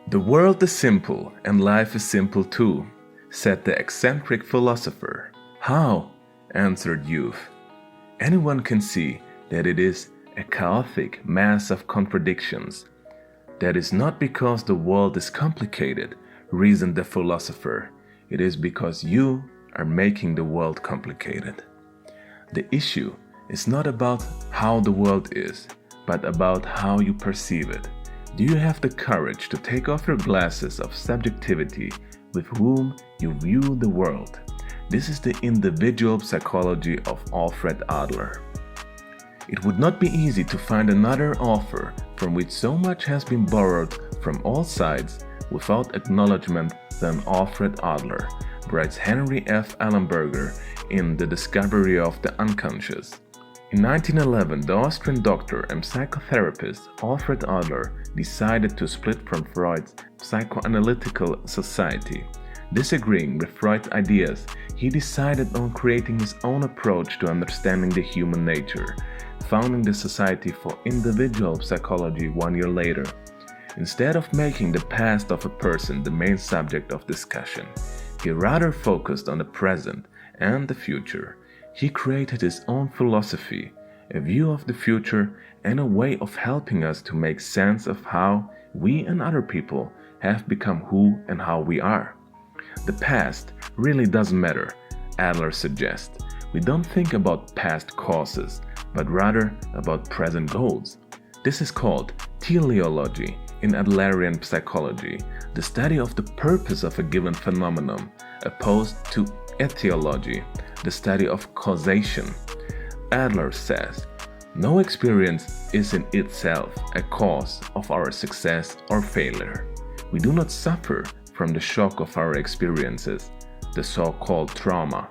"The world is simple, and life is simple too," said the eccentric philosopher. "How?" answered youth. "Anyone can see that it is a chaotic mass of contradictions." "That is not because the world is complicated," reasoned the philosopher. "It is because you are making the world complicated." The issue is not about how the world is, but about how you perceive it. Do you have the courage to take off your glasses of subjectivity with whom you view the world? This is the individual psychology of Alfred Adler. It would not be easy to find another author from which so much has been borrowed from all sides without acknowledgement than Alfred Adler, writes Henry F. Ellenberger in The Discovery of the Unconscious. In 1911, the Austrian doctor and psychotherapist Alfred Adler decided to split from Freud's Psychoanalytical Society. Disagreeing with Freud's ideas, he decided on creating his own approach to understanding the human nature, founding the Society for Individual Psychology 1 year later. Instead of making the past of a person the main subject of discussion, he rather focused on the present and the future. He created his own philosophy, a view of the future, and a way of helping us to make sense of how we and other people have become who and how we are. The past really doesn't matter, Adler suggests. We don't think about past causes, but rather about present goals. This is called teleology in Adlerian psychology, the study of the purpose of a given phenomenon, opposed to etiology, the study of causation. Adler says, "No experience is in itself a cause of our success or failure. We do not suffer from the shock of our experiences, the so-called trauma,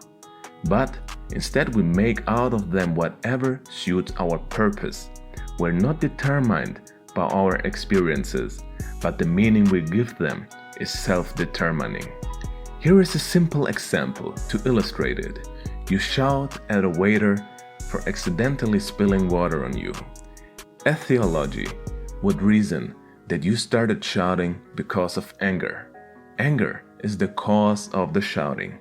but instead we make out of them whatever suits our purpose. We're not determined by our experiences, but the meaning we give them is self-determining." Here is a simple example to illustrate it. You shout at a waiter for accidentally spilling water on you. Etiology would reason that you started shouting because of anger. Anger is the cause of the shouting.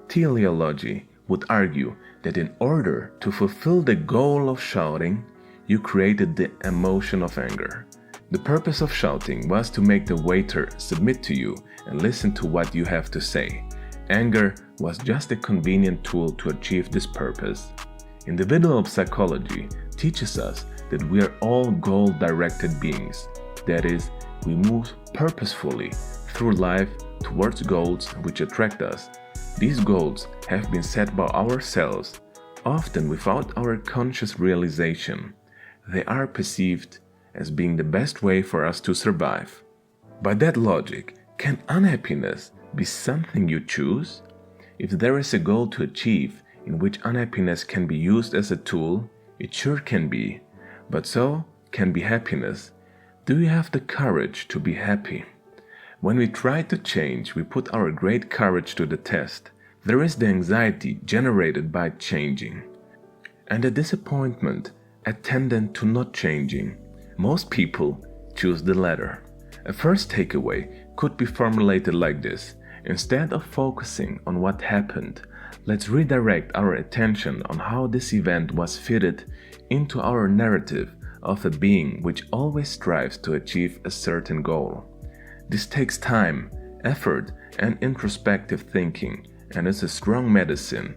Teleology would argue that in order to fulfill the goal of shouting, you created the emotion of anger. The purpose of shouting was to make the waiter submit to you and listen to what you have to say. Anger was just a convenient tool to achieve this purpose. Individual psychology teaches us that we are all goal-directed beings. That is, we move purposefully through life towards goals which attract us. These goals have been set by ourselves, often without our conscious realization. They are perceived as being the best way for us to survive. By that logic, can unhappiness be something you choose? If there is a goal to achieve in which unhappiness can be used as a tool, it sure can be. But so can be happiness. Do you have the courage to be happy? When we try to change, we put our great courage to the test. There is the anxiety generated by changing, and the disappointment attendant to not changing. Most people choose the latter. A first takeaway could be formulated like this: instead of focusing on what happened, let's redirect our attention on how this event was fitted into our narrative of a being which always strives to achieve a certain goal. This takes time, effort, and introspective thinking, and is a strong medicine.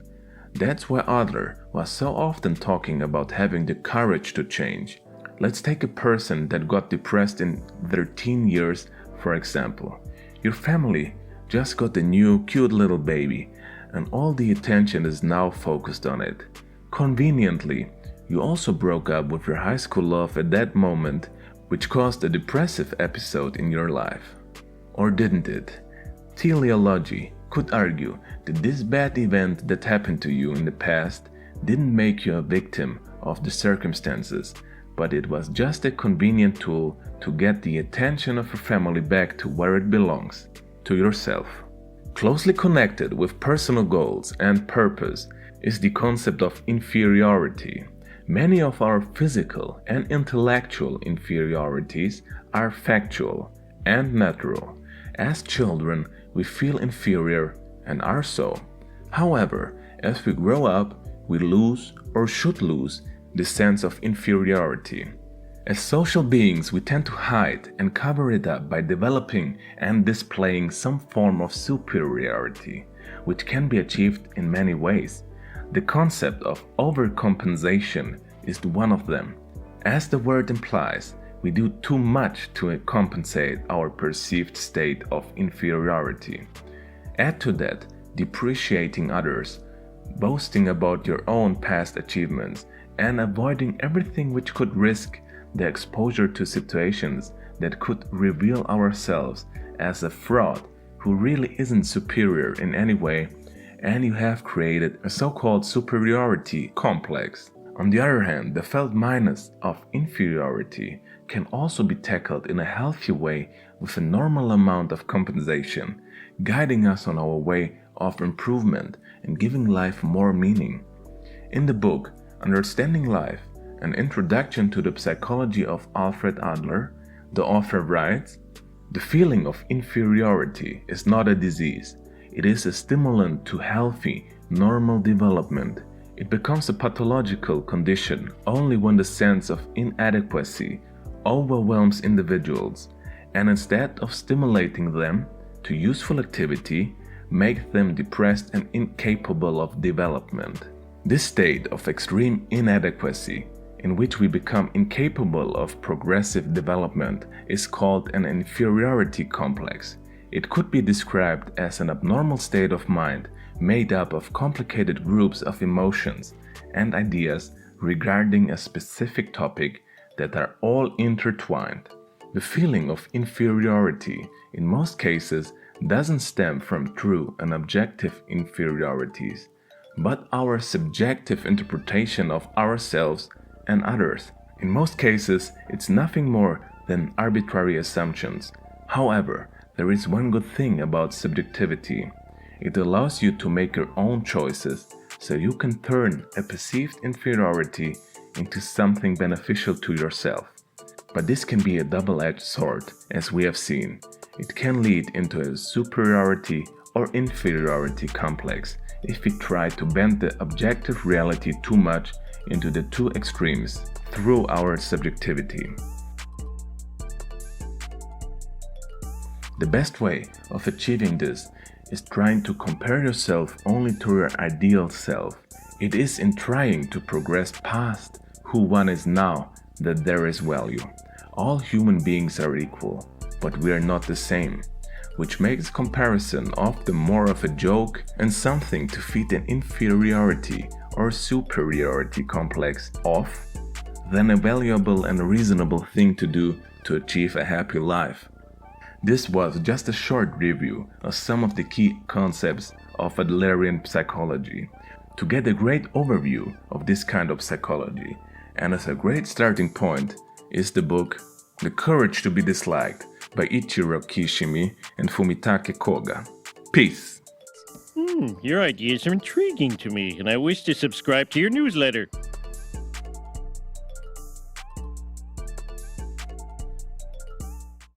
That's why Adler was so often talking about having the courage to change. Let's take a person that got depressed in their teen years, for example. Your family just got a new cute little baby, and all the attention is now focused on it. Conveniently, you also broke up with your high school love at that moment, which caused a depressive episode in your life. Or didn't it? Teleology could argue that this bad event that happened to you in the past didn't make you a victim of the circumstances, but it was just a convenient tool to get the attention of your family back to where it belongs, to yourself. Closely connected with personal goals and purpose is the concept of inferiority. Many of our physical and intellectual inferiorities are factual and natural. As children, we feel inferior and are so. However, as we grow up, we lose or should lose the sense of inferiority. As social beings, we tend to hide and cover it up by developing and displaying some form of superiority, which can be achieved in many ways. The concept of overcompensation is one of them. As the word implies, we do too much to compensate our perceived state of inferiority. Add to that depreciating others, boasting about your own past achievements, and avoiding everything which could risk the exposure to situations that could reveal ourselves as a fraud who really isn't superior in any way, and you have created a so-called superiority complex. On the other hand, the felt minus of inferiority can also be tackled in a healthy way with a normal amount of compensation, guiding us on our way of improvement and giving life more meaning. In the book, Understanding Life, an introduction to the psychology of Alfred Adler, the author writes, "The feeling of inferiority is not a disease. It is a stimulant to healthy, normal development. It becomes a pathological condition only when the sense of inadequacy overwhelms individuals, and instead of stimulating them to useful activity, makes them depressed and incapable of development." This state of extreme inadequacy, in which we become incapable of progressive development, is called an inferiority complex. It could be described as an abnormal state of mind made up of complicated groups of emotions and ideas regarding a specific topic that are all intertwined. The feeling of inferiority, in most cases, doesn't stem from true and objective inferiorities, but our subjective interpretation of ourselves and others. In most cases, it's nothing more than arbitrary assumptions. However, there is one good thing about subjectivity. It allows you to make your own choices, so you can turn a perceived inferiority into something beneficial to yourself. But this can be a double-edged sword, as we have seen. It can lead into a superiority or inferiority complex if we try to bend the objective reality too much into the two extremes through our subjectivity. The best way of achieving this is trying to compare yourself only to your ideal self. It is in trying to progress past who one is now that there is value. All human beings are equal, but we are not the same, which makes comparison often more of a joke and something to feed an inferiority or superiority complex off than a valuable and reasonable thing to do to achieve a happy life. This was just a short review of some of the key concepts of Adlerian psychology. To get a great overview of this kind of psychology, and as a great starting point, is the book The Courage to be Disliked by Ichiro Kishimi and Fumitake Koga. Peace! Your ideas are intriguing to me, and I wish to subscribe to your newsletter.